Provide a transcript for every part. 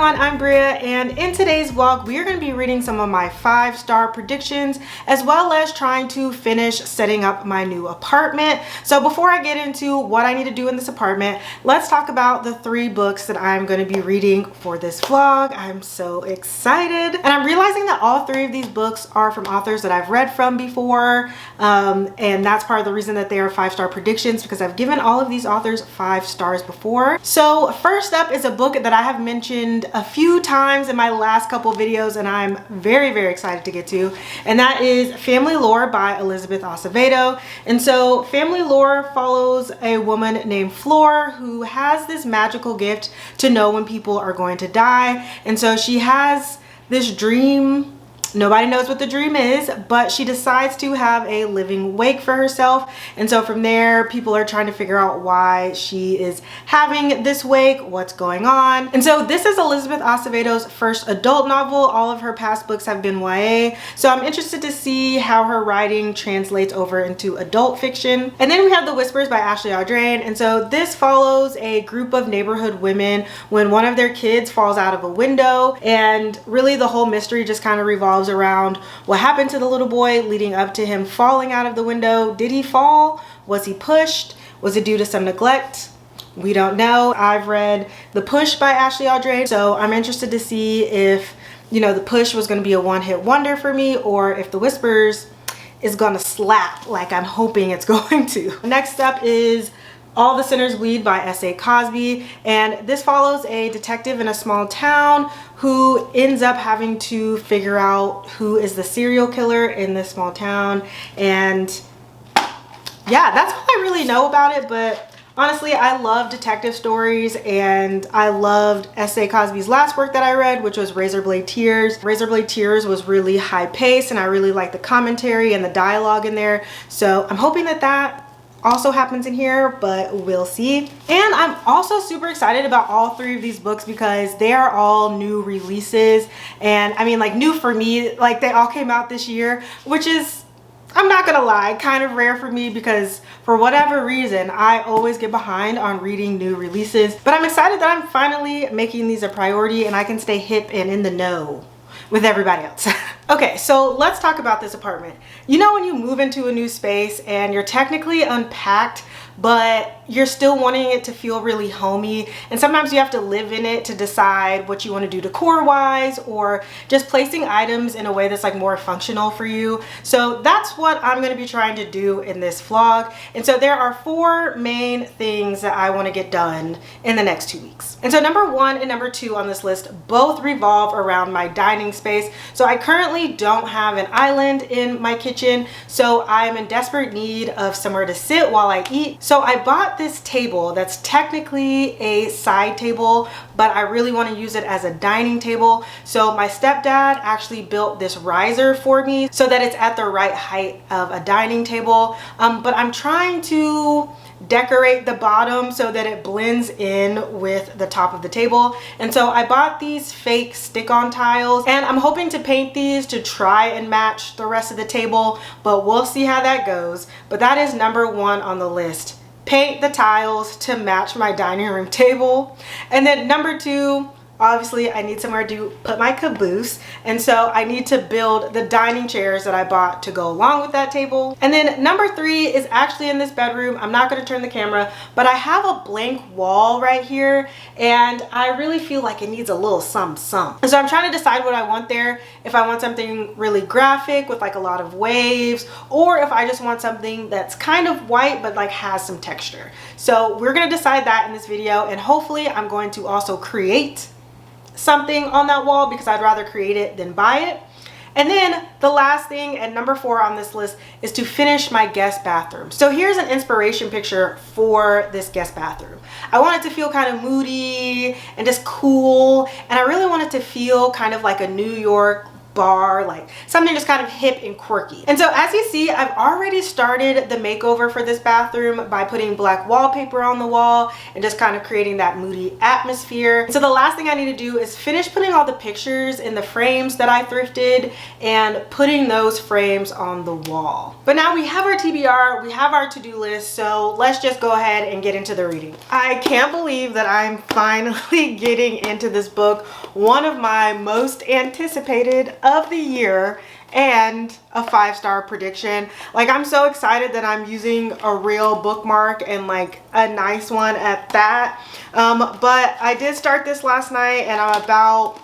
everyone, I'm Brea, and in today's vlog we are going to be reading some of my 5-star predictions as well as trying to finish setting up my new apartment. So before I get into what I need to do in this apartment, let's talk about the 3 books that I'm going to be reading for this vlog. I'm so excited, and I'm realizing that all 3 of these books are from authors that I've read from before, and that's part of the reason that they are 5-star predictions, because I've given all of these authors 5 stars before. So first up is a book that I have mentioned a few times in my last couple videos, and I'm very excited to get to, and that is Family Lore by Elizabeth Acevado. And so Family Lore follows a woman named Flor who has this magical gift to know when people are going to die. And so she has this dream. Nobody knows what the dream is, but she decides to have a living wake for herself. And so from there, people are trying to figure out why she is having this wake, what's going on. And so this is Elizabeth Acevado's first adult novel. All of her past books have been YA. So I'm interested to see how her writing translates over into adult fiction. And then we have The Whispers by Audrain. And so this follows a group of neighborhood women when one of their kids falls out of a window. And really the whole mystery just kind of revolves around what happened to the little boy leading up to him falling out of the window. Did he fall? Was he pushed? Was it due to some neglect? We don't know. I've read The Push by Audrain, so I'm interested to see if, you know, The Push was going to be a one-hit wonder for me, or if The Whispers is gonna slap like I'm hoping it's going to. Next up is All the Sinners Bleed by S.A. Cosby, and this follows a detective in a small town who ends up having to figure out who is the serial killer in this small town. And yeah, that's all I really know about it, but honestly, I love detective stories, and I loved S.A. Cosby's last work that I read, which was Razorblade Tears. Razorblade Tears was really high paced, and I really liked the commentary and the dialogue in there. So I'm hoping that that also happens in here, but we'll see. And I'm also super excited about all 3 of these books because they are all new releases. And I mean, like, new for me, like they all came out this year, which is, I'm not gonna lie, kind of rare for me because for whatever reason, I always get behind on reading new releases. But I'm excited that I'm finally making these a priority and I can stay hip and in the know with everybody else. Okay, so let's talk about this apartment. You know when you move into a new space and you're technically unpacked, but you're still wanting it to feel really homey, and sometimes you have to live in it to decide what you want to do decor wise, or just placing items in a way that's like more functional for you. So that's what I'm going to be trying to do in this vlog. And so there are 4 main things that I want to get done in the next 2 weeks. And so number 1 and number 2 on this list both revolve around my dining space. So I currently don't have an island in my kitchen, so I am in desperate need of somewhere to sit while I eat. So I bought this table that's technically a side table, but I really want to use it as a dining table. So my stepdad actually built this riser for me so that it's at the right height of a dining table. But I'm trying to decorate the bottom so that it blends in with the top of the table. And so I bought these fake stick-on tiles, and I'm hoping to paint these to try and match the rest of the table, but we'll see how that goes. But that is number 1 on the list. Paint the tiles to match my dining room table. And then number 2, obviously I need somewhere to put my caboose, and so I need to build the dining chairs that I bought to go along with that table. And then number 3 is actually in this bedroom. I'm not going to turn the camera, but I have a blank wall right here, and I really feel like it needs a little something. And so I'm trying to decide what I want there, if I want something really graphic with like a lot of waves, or if I just want something that's kind of white but like has some texture. So we're going to decide that in this video, and hopefully I'm going to also create something on that wall because I'd rather create it than buy it. And then the last thing, and number 4 on this list, is to finish my guest bathroom. So here's an inspiration picture for this guest bathroom. I want it to feel kind of moody and just cool, and I really want it to feel kind of like a New York bar, like something just kind of hip and quirky. And so as you see, I've already started the makeover for this bathroom by putting black wallpaper on the wall and just kind of creating that moody atmosphere. So the last thing I need to do is finish putting all the pictures in the frames that I thrifted and putting those frames on the wall. But now we have our TBR, we have our to-do list, so let's just go ahead and get into the reading. I can't believe that I'm finally getting into this book, one of my most anticipated of the year, and a 5-star prediction. Like, I'm so excited that I'm using a real bookmark, and like a nice one at that. But I did start this last night and I'm about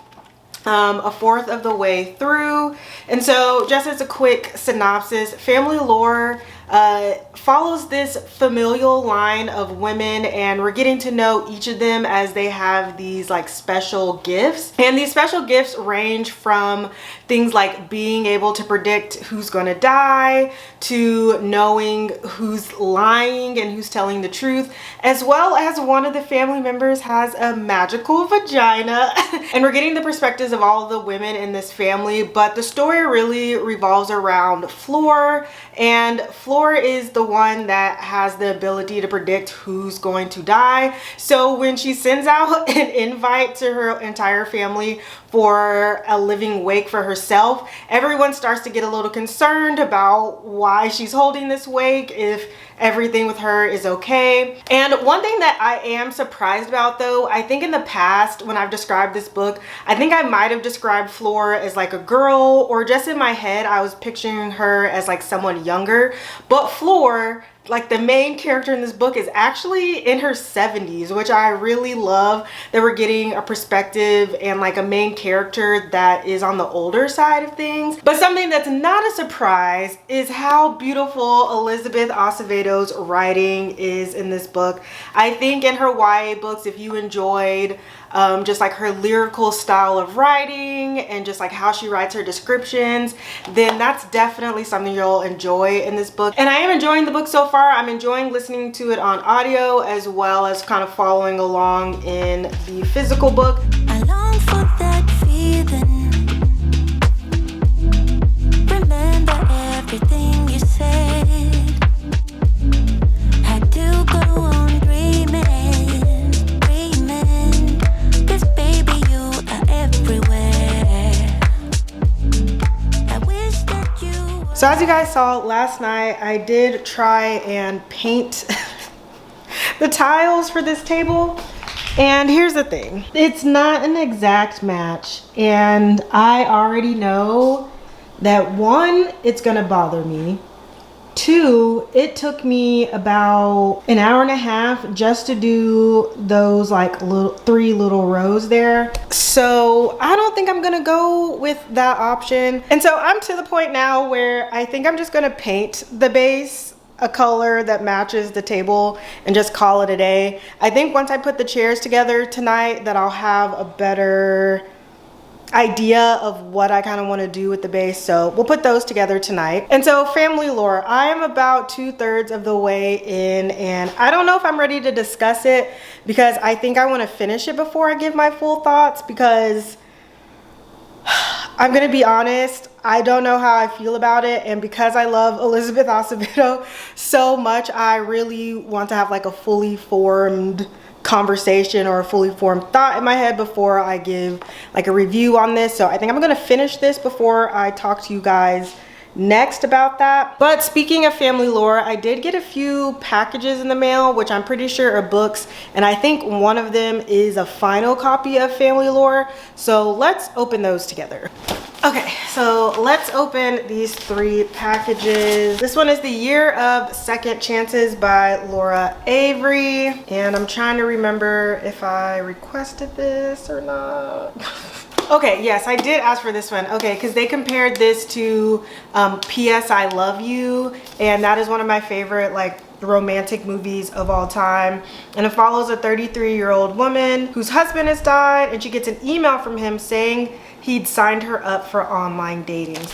a fourth of the way through. And so just as a quick synopsis, Family Lore follows this familial line of women, and we're getting to know each of them as they have these like special gifts. And these special gifts range from things like being able to predict who's gonna die, to knowing who's lying and who's telling the truth, as well as one of the family members has a magical vagina. And we're getting the perspectives of all the women in this family, but the story really revolves around Fleur, and Fleur is the one that has the ability to predict who's going to die. So when she sends out an invite to her entire family for a living wake for herself, everyone starts to get a little concerned about why she's holding this wake, if everything with her is okay. And one thing that I am surprised about though, I think in the past when I've described this book, I think I might have described Fleur as like a girl, or just in my head I was picturing her as like someone younger. But Fleur, like the main character in this book, is actually in her 70s, which I really love that we're getting a perspective and like a main character that is on the older side of things. But something that's not a surprise is how beautiful Elizabeth Acevedo's writing is in this book. I think in her YA books, if you enjoyed just like her lyrical style of writing and just like how she writes her descriptions, then that's definitely something you'll enjoy in this book. And I am enjoying the book so far. I'm enjoying listening to it on audio as well as kind of following along in the physical book. I long for that feeling. Remember everything you said. Had to go on dreaming. So as you guys saw last night, I did try and paint the tiles for this table. And here's the thing, it's not an exact match. And I already know that one, it's gonna bother me. Two, it took me about an hour and a half just to do those like three little rows there. So I don't think I'm gonna go with that option. And so I'm to the point now where I think I'm just gonna paint the base a color that matches the table and just call it a day. I think once I put the chairs together tonight that I'll have a better idea of what I kind of want to do with the base, so we'll put those together tonight. And so Family Lore, I am about 2/3 of the way in, and I don't know if I'm ready to discuss it because I think I want to finish it before I give my full thoughts, because I'm gonna be honest, I don't know how I feel about it, and because I love Elizabeth Acevedo so much, I really want to have like a fully formed conversation or a fully formed thought in my head before I give like a review on this. So I think I'm gonna finish this before I talk to you guys next about that. But speaking of Family Lore, I did get a few packages in the mail, which I'm pretty sure are books, and I think one of them is a final copy of Family Lore. So let's open those together. Okay, so let's open these 3 packages. This one is The Year of Second Chances by Laura Avery, and I'm trying to remember if I requested this or not. Okay, yes, I did ask for this one. Okay, because they compared this to P.S. I Love You, and that is one of my favorite like romantic movies of all time. And it follows a 33-year-old woman whose husband has died, and she gets an email from him saying he'd signed her up for online dating.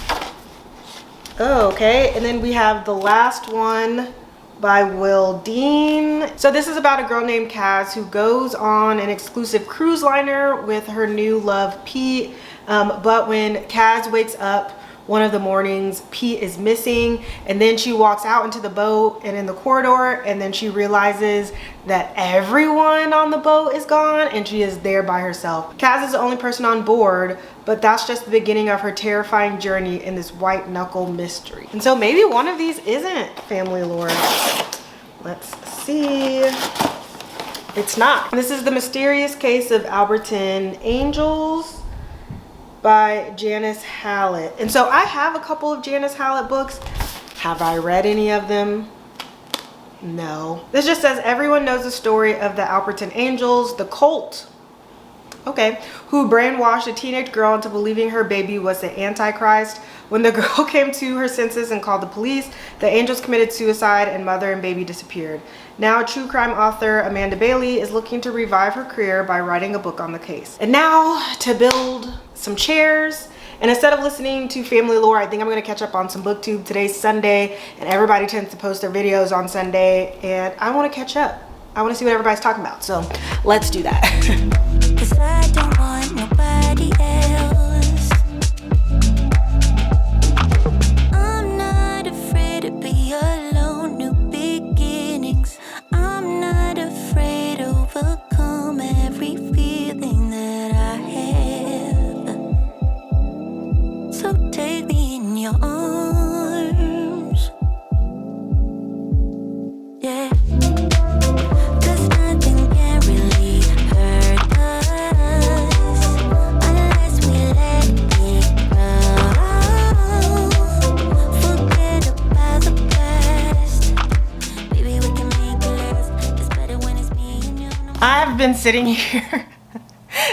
Oh, okay, and then we have the last one, by Will Dean. So this is about a girl named Kaz who goes on an exclusive cruise liner with her new love, Pete. But when Kaz wakes up one of the mornings, Pete is missing, and then she walks out into the boat and in the corridor, and then she realizes that everyone on the boat is gone and she is there by herself. Kaz is the only person on board, but that's just the beginning of her terrifying journey in this white knuckle mystery. And so maybe one of these isn't family lore. Let's see. It's not. This is The Mysterious Case of Alberton Angels by Janice Hallett. And so I have a couple of Janice Hallett books. Have I read any of them? No. This just says everyone knows the story of the Alberton Angels, the cult, okay, who brainwashed a teenage girl into believing her baby was the Antichrist. When the girl came to her senses and called the police, the Angels committed suicide and mother and baby disappeared. Now true crime author Amanda Bailey is looking to revive her career by writing a book on the case. And now to build some chairs. And instead of listening to family lore, I think I'm gonna catch up on some booktube. Today's Sunday and everybody tends to post their videos on Sunday, and I wanna catch up. I wanna see what everybody's talking about. So let's do that. 'Cause I don't want nobody else. I'm not afraid to be alone, new beginnings. I'm not afraid to overcome every feeling that I have. So take me in your arms. Yeah. 'Cause nothing can really hurt us unless we let it grow. Forget about the past. Baby, we can make it last. It's better when it's me and you. I've been sitting here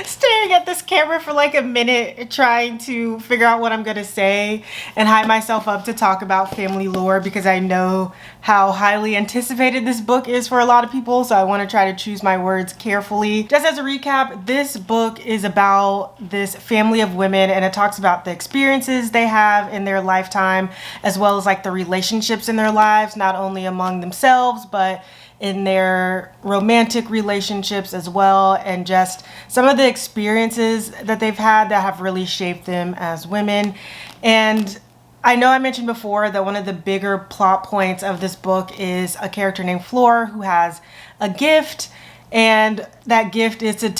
staring at this camera for like a minute trying to figure out what I'm gonna say and hype myself up to talk about family lore because I know how highly anticipated this book is for a lot of people, so I want to try to choose my words carefully. Just as a recap, this book is about this family of women, and it talks about the experiences they have in their lifetime as well as like the relationships in their lives, not only among themselves but in their romantic relationships as well, and just some of the experiences that they've had that have really shaped them as women. And I know I mentioned before that one of the bigger plot points of this book is a character named Fleur who has a gift, and that gift is to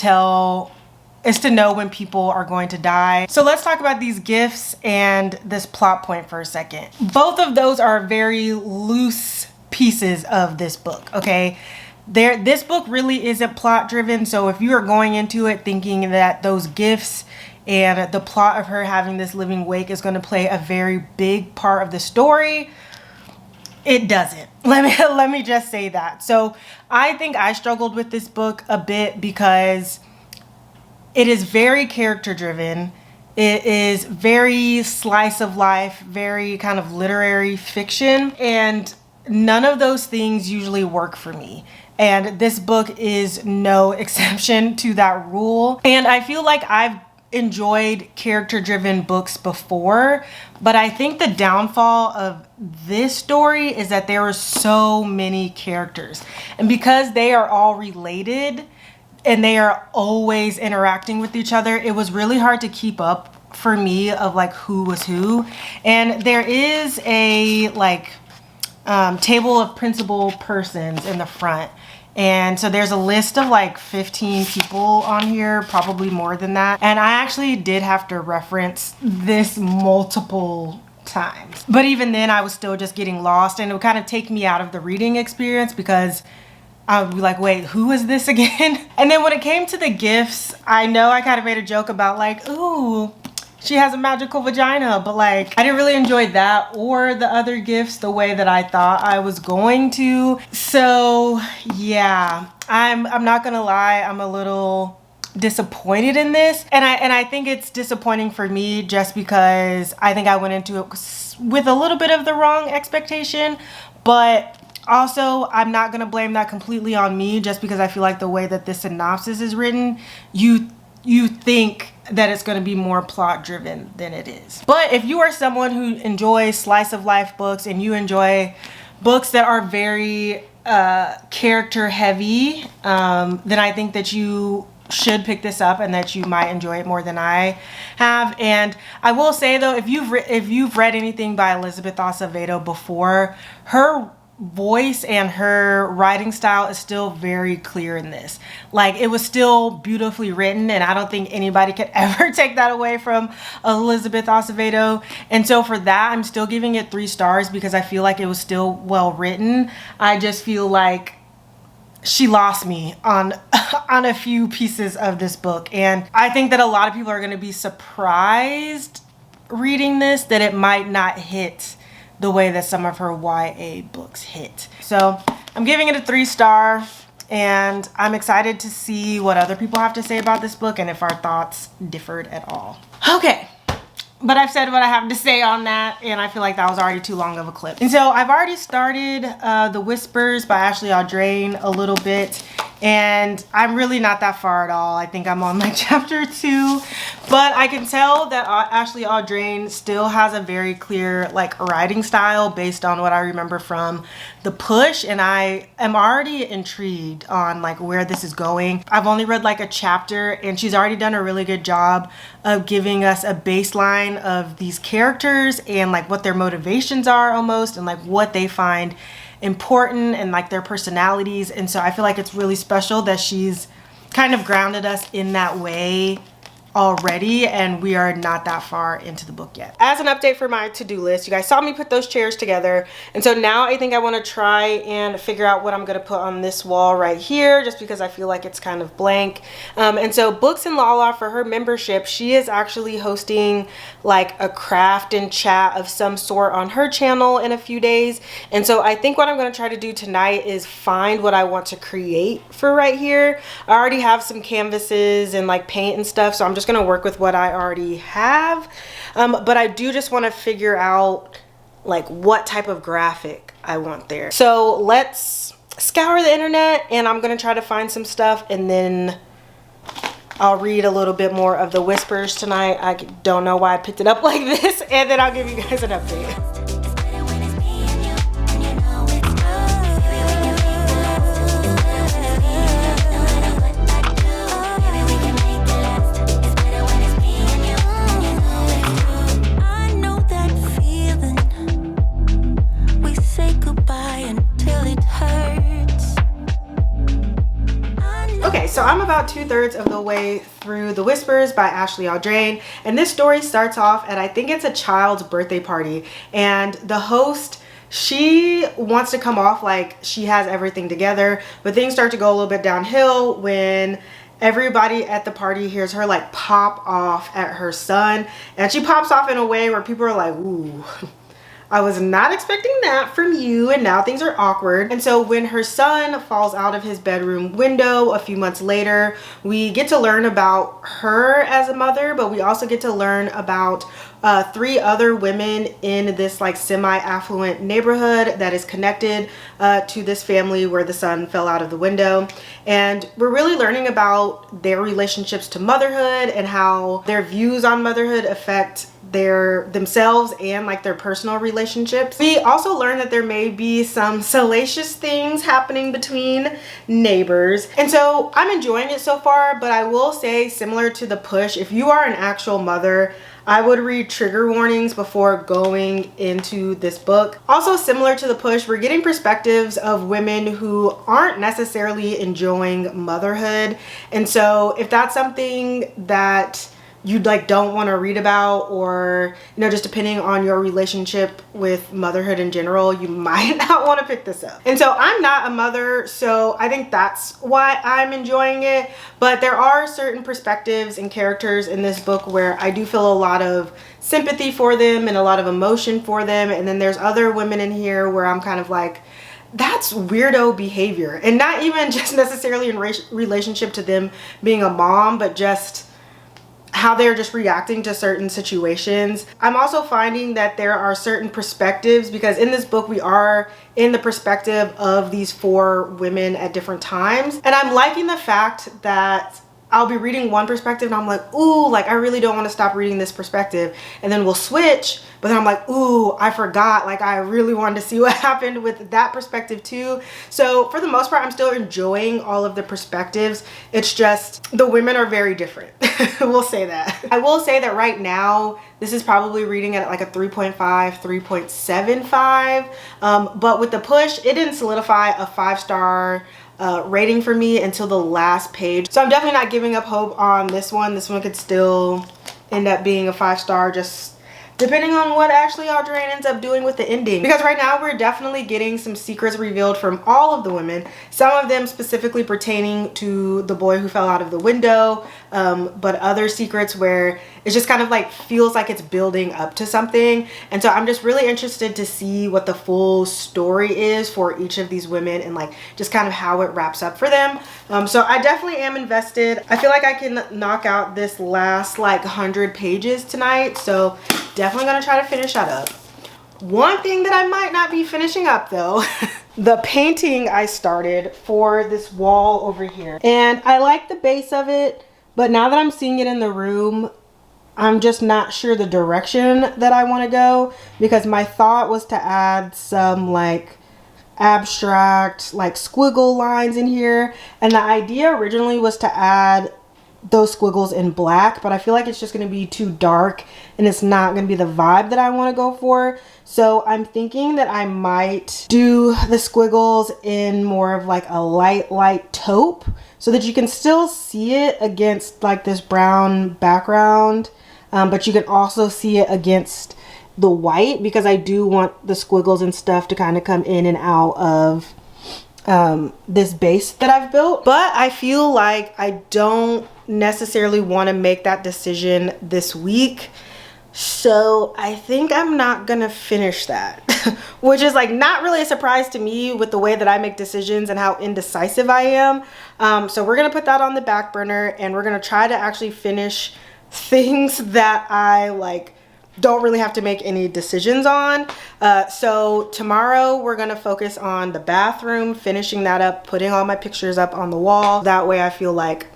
know when people are going to die. So let's talk about these gifts and this plot point for a second. Both of those are very loose pieces of this book, okay? This book really isn't plot driven, so if you are going into it thinking that those gifts and the plot of her having this living wake is going to play a very big part of the story, it doesn't. Let me just say that. So I think I struggled with this book a bit because it is very character driven. It is very slice of life, very kind of literary fiction, and none of those things usually work for me. And this book is no exception to that rule. And I feel like I've enjoyed character-driven books before, but I think the downfall of this story is that there are so many characters. And because they are all related and they are always interacting with each other, it was really hard to keep up for me of like who was who. And there is a like table of principal persons in the front, and so there's a list of like 15 people on here, probably more than that, and I actually did have to reference this multiple times, but even then I was still just getting lost, and it would kind of take me out of the reading experience because I would be like, wait, who is this again? And then when it came to the gifts, I know I kind of made a joke about like, ooh, she has a magical vagina, but like I didn't really enjoy that or the other gifts the way that I thought I was going to. So yeah, I'm not gonna lie, I'm a little disappointed in this, and I think it's disappointing for me just because I think I went into it with a little bit of the wrong expectation, but also I'm not gonna blame that completely on me just because I feel like the way that this synopsis is written, you think that it's going to be more plot driven than it is. But if you are someone who enjoys slice of life books and you enjoy books that are very character heavy, then I think that you should pick this up and that you might enjoy it more than I have. And I will say though, if you've read anything by Elizabeth Acevado before, her voice and her writing style is still very clear in this. Like, it was still beautifully written, and I don't think anybody could ever take that away from Elizabeth Acevado. And so for that, I'm still giving it 3 stars because I feel like it was still well written. I just feel like she lost me on on a few pieces of this book, and I think that a lot of people are going to be surprised reading this that it might not hit the way that some of her YA books hit. So I'm giving it a 3-star, and I'm excited to see what other people have to say about this book and if our thoughts differed at all. Okay, but I've said what I have to say on that, and I feel like that was already too long of a clip. And so I've already started The Whispers by Audrain a little bit, and I'm really not that far at all. I think I'm on like chapter 2, but I can tell that Audrain still has a very clear like writing style based on what I remember from the push, and I am already intrigued on like where this is going. I've only read like a chapter, and she's already done a really good job of giving us a baseline of these characters and like what their motivations are almost, and like what they find important and like their personalities. And so I feel like it's really special that she's kind of grounded us in that way already, and we are not that far into the book yet. As an update for my to-do list, you guys saw me put those chairs together, and so now I think I want to try and figure out what I'm going to put on this wall right here, just because I feel like it's kind of blank. And so Books and Lala, for her membership, she is actually hosting like a craft and chat of some sort on her channel in a few days. And so I think what I'm going to try to do tonight is find what I want to create for right here. I already have some canvases and like paint and stuff, so I'm just gonna work with what I already have, but I do just want to figure out like what type of graphic I want there. So let's scour the internet, and I'm gonna try to find some stuff, and then I'll read a little bit more of The Whispers tonight. I don't know why I picked it up like this, and then I'll give you guys an update. So I'm about 2/3 of the way through The Whispers by Audrain, and this story starts off at, I think it's a child's birthday party, and the host, she wants to come off like she has everything together, but things start to go a little bit downhill when everybody at the party hears her like pop off at her son, and she pops off in a way where people are like, ooh, I was not expecting that from you, and now things are awkward. And so when her son falls out of his bedroom window a few months later, we get to learn about her as a mother, but we also get to learn about 3 other women in this like semi-affluent neighborhood that is connected to this family where the son fell out of the window. And we're really learning about their relationships to motherhood and how their views on motherhood affect themselves and like their personal relationships. We also learn that there may be some salacious things happening between neighbors, and so I'm enjoying it so far. But I will say, similar to the push, if you are an actual mother, I would read trigger warnings before going into this book. Also, similar to the push, we're getting perspectives of women who aren't necessarily enjoying motherhood, and so if that's something that you like don't want to read about, or you know, just depending on your relationship with motherhood in general, you might not want to pick this up. And so I'm not a mother, so I think that's why I'm enjoying it. But there are certain perspectives and characters in this book where I do feel a lot of sympathy for them and a lot of emotion for them, and then there's other women in here where I'm kind of like, that's weirdo behavior, and not even just necessarily in relationship to them being a mom, but just how they're just reacting to certain situations. I'm also finding that there are certain perspectives, because in this book we are in the perspective of these 4 women at different times, and I'm liking the fact that I'll be reading one perspective and I'm like, ooh, like I really don't want to stop reading this perspective. And then we'll switch, but then I'm like, ooh, I forgot. Like I really wanted to see what happened with that perspective too. So for the most part, I'm still enjoying all of the perspectives. It's just the women are very different. We'll say that. I will say that right now, this is probably reading at like a 3.5, 3.75. But with the push, it didn't solidify a 5-star rating for me until the last page. So I'm definitely not giving up hope on this one. This one could still end up being a 5-star, just depending on what actually Audrain ends up doing with the ending. Because right now we're definitely getting some secrets revealed from all of the women. Some of them specifically pertaining to the boy who fell out of the window, but other secrets where it's just kind of like feels like it's building up to something. And so I'm just really interested to see what the full story is for each of these women and like just kind of how it wraps up for them. So I definitely am invested. I feel like I can knock out this last like 100 pages tonight. So definitely gonna try to finish that up. One thing that I might not be finishing up though, the painting I started for this wall over here. And I like the base of it, but now that I'm seeing it in the room, I'm just not sure the direction that I want to go, because my thought was to add some like abstract like squiggle lines in here, and the idea originally was to add those squiggles in black, but I feel like it's just going to be too dark and it's not going to be the vibe that I want to go for. So I'm thinking that I might do the squiggles in more of like a light taupe so that you can still see it against like this brown background, but you can also see it against the white, because I do want the squiggles and stuff to kind of come in and out of this base that I've built. But I feel like I don't necessarily want to make that decision this week, so I think I'm not gonna finish that. Which is like not really a surprise to me with the way that I make decisions and how indecisive I am. So we're gonna put that on the back burner, and we're gonna try to actually finish things that I like don't really have to make any decisions on. So tomorrow we're gonna focus on the bathroom, finishing that up, putting all my pictures up on the wall. That way I feel like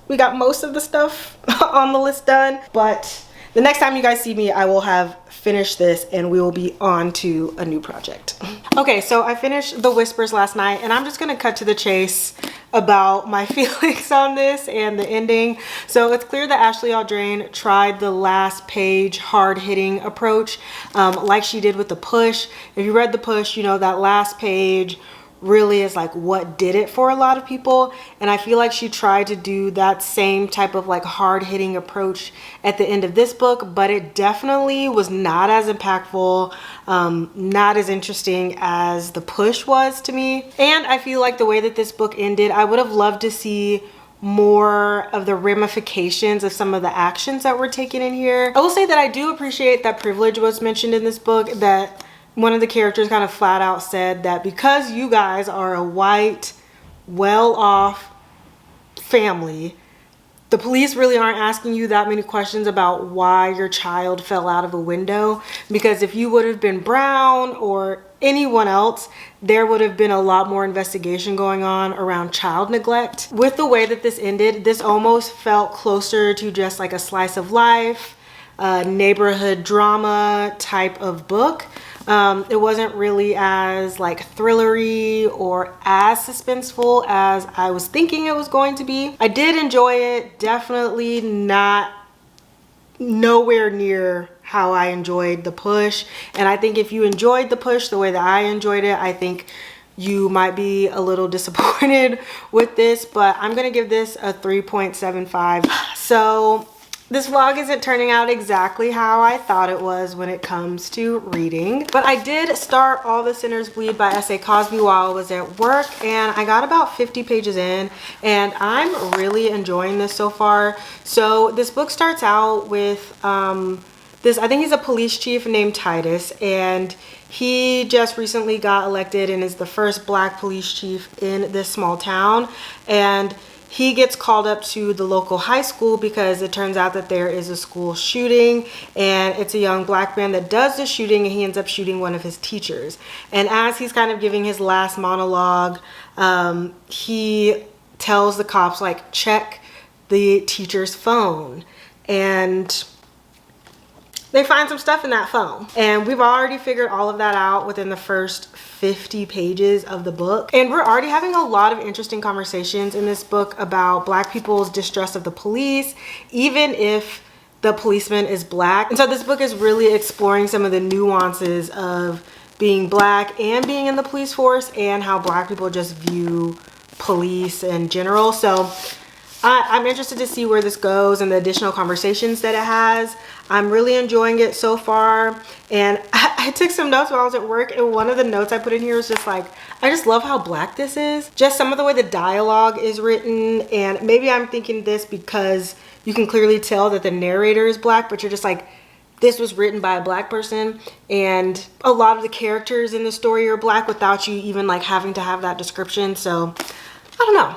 we got most of the stuff on the list done. But the next time you guys see me, I will have finished this and we will be on to a new project. Okay, so I finished The Whispers last night, and I'm just gonna cut to the chase about my feelings on this and the ending. So it's clear that Ashley Audrain tried the last page hard-hitting approach, like she did with the push. If you read the push, you know that last page really is like what did it for a lot of people, and I feel like she tried to do that same type of like hard-hitting approach at the end of this book, but it definitely was not as impactful, not as interesting as the push was to me. And I feel like the way that this book ended, I would have loved to see more of the ramifications of some of the actions that were taken in here. I will say that I do appreciate that privilege was mentioned in this book, that one of the characters kind of flat out said that because you guys are a white, well-off family, the police really aren't asking you that many questions about why your child fell out of a window. Because if you would have been brown or anyone else, there would have been a lot more investigation going on around child neglect. With the way that this ended, this almost felt closer to just like a slice of life, neighborhood drama type of book. It wasn't really as like thrillery or as suspenseful as I was thinking it was going to be. I did enjoy it, definitely not nowhere near how I enjoyed the push. And I think if you enjoyed the push the way that I enjoyed it, I think you might be a little disappointed with this, but I'm gonna give this a 3.75. So this vlog isn't turning out exactly how I thought it was when it comes to reading, but I did start All the Sinners Bleed by S.A. Cosby while I was at work, and I got about 50 pages in, and I'm really enjoying this so far. So this book starts out with I think he's a police chief named Titus, and he just recently got elected and is the first black police chief in this small town. And he gets called up to the local high school because it turns out that there is a school shooting, and it's a young black man that does the shooting, and he ends up shooting one of his teachers. And as he's kind of giving his last monologue, he tells the cops, like, check the teacher's phone, and they find some stuff in that phone. And we've already figured all of that out within the first 50 pages of the book. And we're already having a lot of interesting conversations in this book about Black people's distrust of the police, even if the policeman is Black. And so this book is really exploring some of the nuances of being Black and being in the police force, and how Black people just view police in general. So I'm interested to see where this goes and the additional conversations that it has. I'm really enjoying it so far. And I took some notes while I was at work, and one of the notes I put in here was just like, I just love how Black this is. Just some of the way the dialogue is written. And maybe I'm thinking this because you can clearly tell that the narrator is Black, but you're just like, this was written by a Black person, and a lot of the characters in the story are Black without you even like having to have that description. So I don't know.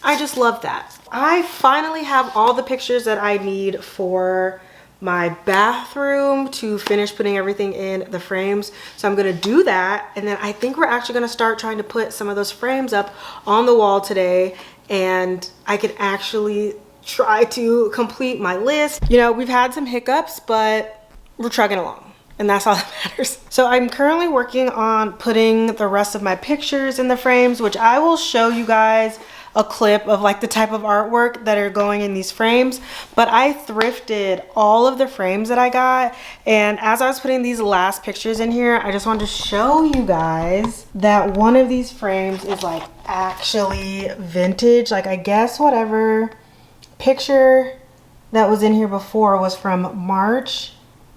I just love that. I finally have all the pictures that I need for my bathroom to finish putting everything in the frames. So I'm gonna do that, and then I think we're actually gonna start trying to put some of those frames up on the wall today, and I can actually try to complete my list. You know, we've had some hiccups, but we're trucking along, and that's all that matters. So I'm currently working on putting the rest of my pictures in the frames, which I will show you guys a clip of like the type of artwork that are going in these frames. But I thrifted all of the frames that I got, and as I was putting these last pictures in here, I just wanted to show you guys that one of these frames is like actually vintage. Like, I guess whatever picture that was in here before was from March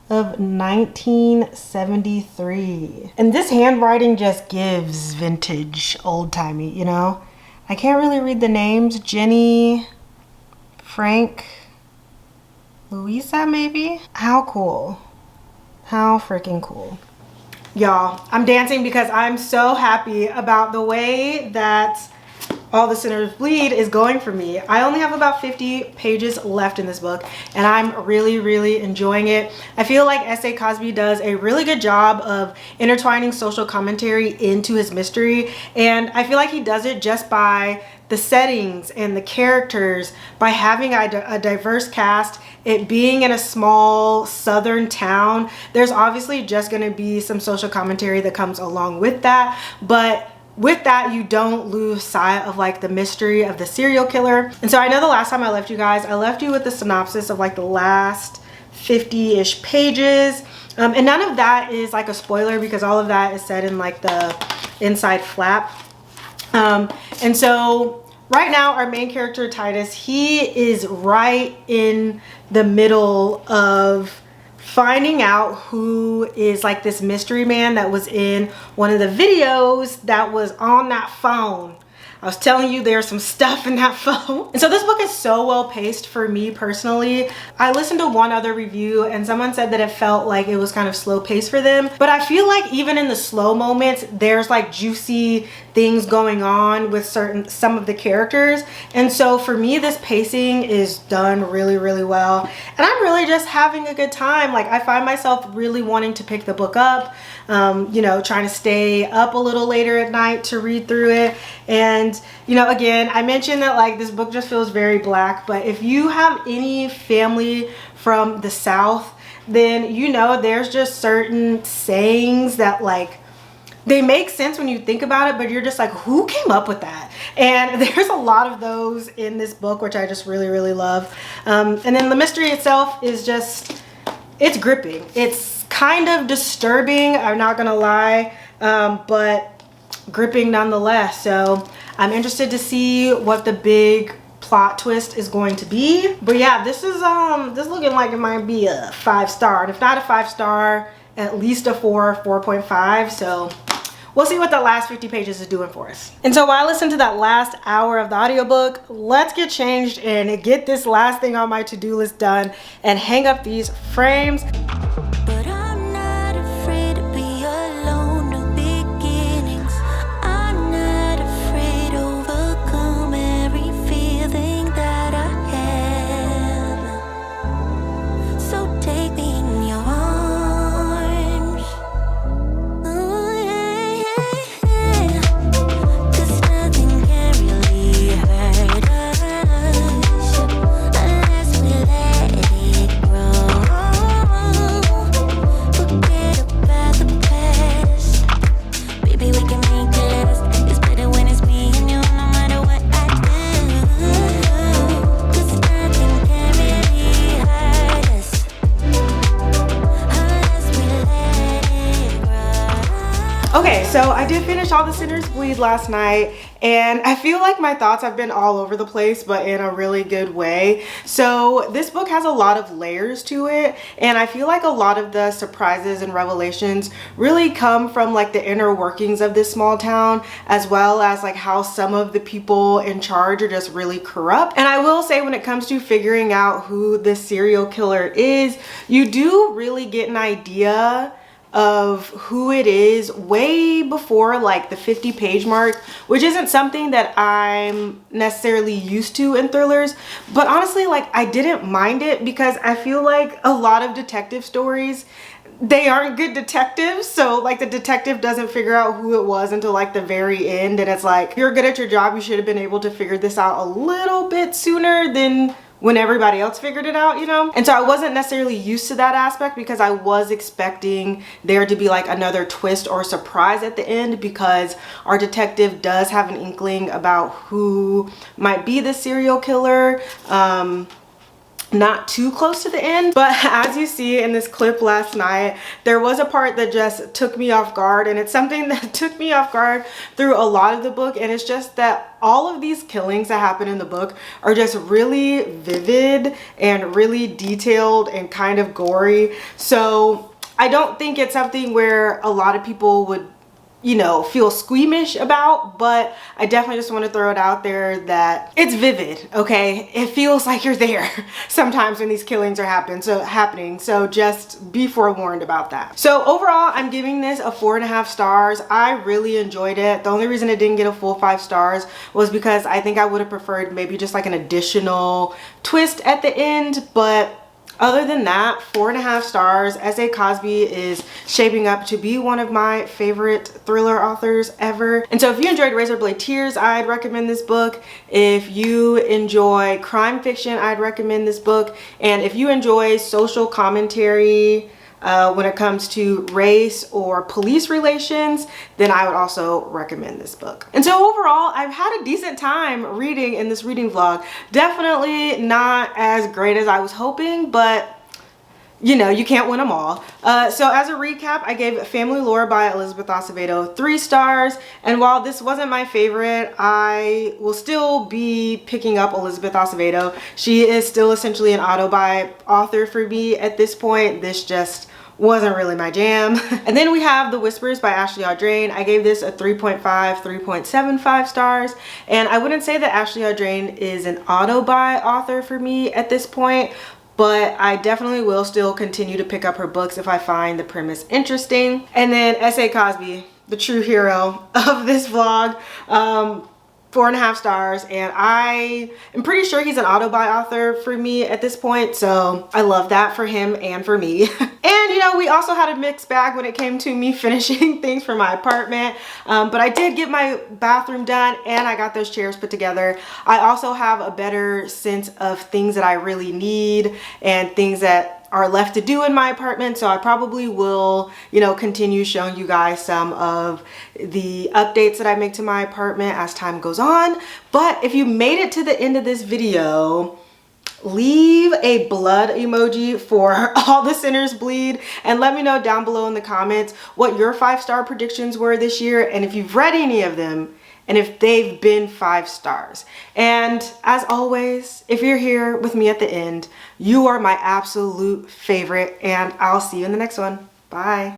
of 1973. And this handwriting just gives vintage, old-timey, you know? I can't really read the names. Jenny, Frank, Louisa, maybe? How cool. How freaking cool. Y'all, I'm dancing because I'm so happy about the way that All the Sinners Bleed is going for me. I only have about 50 pages left in this book, and I'm really, really enjoying it. I feel like S.A. Cosby does a really good job of intertwining social commentary into his mystery, and I feel like he does it just by the settings and the characters, by having a diverse cast, it being in a small southern town. There's obviously just going to be some social commentary that comes along with that, but with that, you don't lose sight of like the mystery of the serial killer. And so I know the last time I left you guys, I left you with the synopsis of like the last 50-ish pages. And none of that is like a spoiler because all of that is said in like the inside flap. And so right now our main character, Titus, he is right in the middle of finding out who is like this mystery man that was in one of the videos that was on that phone. I was telling you there's some stuff in that phone. And so this book is so well paced for me personally. I listened to one other review and someone said that it felt like it was kind of slow paced for them. But I feel like even in the slow moments, there's like juicy things going on with some of the characters. And so for me, this pacing is done really, really well. And I'm really just having a good time. Like, I find myself really wanting to pick the book up, you know, trying to stay up a little later at night to read through it. And, you know, again, I mentioned that like this book just feels very Black, but if you have any family from the South, then you know there's just certain sayings that like, they make sense when you think about it, but you're just like, who came up with that? And there's a lot of those in this book, which I just really, really love. And then the mystery itself is just, it's gripping. It's kind of disturbing, I'm not gonna lie, but gripping nonetheless. So I'm interested to see what the big plot twist is going to be. But yeah, this is looking like it might be a 5-star, and if not a 5-star, at least a 4.5. So we'll see what the last 50 pages is doing for us. And so while I listen to that last hour of the audiobook, let's get changed and get this last thing on my to-do list done and hang up these frames. But I'm not afraid to be alone, new beginnings. I'm not afraid to overcome every feeling that I have. So take me in your arms. Oh, yeah, yeah, yeah. 'Cause nothing can really hurt us. Okay, so I did finish All the Sinners Bleed last night, and I feel like my thoughts have been all over the place, but in a really good way. So this book has a lot of layers to it, and I feel like a lot of the surprises and revelations really come from like the inner workings of this small town, as well as like how some of the people in charge are just really corrupt. And I will say, when it comes to figuring out who this serial killer is, you do really get an idea of who it is way before like the 50-page mark, which isn't something that I'm necessarily used to in thrillers. But honestly, like, I didn't mind it because I feel like a lot of detective stories, they aren't good detectives. So like the detective doesn't figure out who it was until like the very end, and it's like, if you're good at your job, you should have been able to figure this out a little bit sooner than when everybody else figured it out, you know? And so I wasn't necessarily used to that aspect because I was expecting there to be like another twist or surprise at the end, because our detective does have an inkling about who might be the serial killer. Not too close to the end, but as you see in this clip last night, there was a part that just took me off guard, and it's something that took me off guard through a lot of the book. And it's just that all of these killings that happen in the book are just really vivid and really detailed and kind of gory. So I don't think it's something where a lot of people would, you know, feel squeamish about, but I definitely just want to throw it out there that it's vivid, okay? It feels like you're there sometimes when these killings are happening, so just be forewarned about that. So overall, I'm giving this a 4.5 stars. I really enjoyed it. The only reason it didn't get a full 5 stars was because I think I would have preferred maybe just like an additional twist at the end, but other than that, 4.5 stars. S.A. Cosby is shaping up to be one of my favorite thriller authors ever. And so if you enjoyed Razorblade Tears, I'd recommend this book. If you enjoy crime fiction, I'd recommend this book. And if you enjoy social commentary when it comes to race or police relations, then I would also recommend this book. And so overall, I've had a decent time reading in this reading vlog. Definitely not as great as I was hoping, but you know, you can't win them all. So as a recap, I gave Family Lore by Elizabeth Acevedo 3 stars. And while this wasn't my favorite, I will still be picking up Elizabeth Acevedo. She is still essentially an auto-buy author for me at this point. This just wasn't really my jam. And then we have The Whispers by Ashley Audrain. I gave this a 3.5, 3.75 stars. And I wouldn't say that Ashley Audrain is an auto-buy author for me at this point, but I definitely will still continue to pick up her books if I find the premise interesting. And then S.A. Cosby, the true hero of this vlog, 4.5 stars, and I am pretty sure he's an auto-buy author for me at this point, so I love that for him and for me. And you know, we also had a mixed bag when it came to me finishing things for my apartment, but I did get my bathroom done and I got those chairs put together. I also have a better sense of things that I really need and things that are left to do in my apartment, so I probably will, you know, continue showing you guys some of the updates that I make to my apartment as time goes on. But if you made it to the end of this video, leave a blood emoji for All the Sinners Bleed, and let me know down below in the comments what your 5-star predictions were this year, and if you've read any of them, and if they've been 5 stars. And as always, if you're here with me at the end, you are my absolute favorite, and I'll see you in the next one. Bye.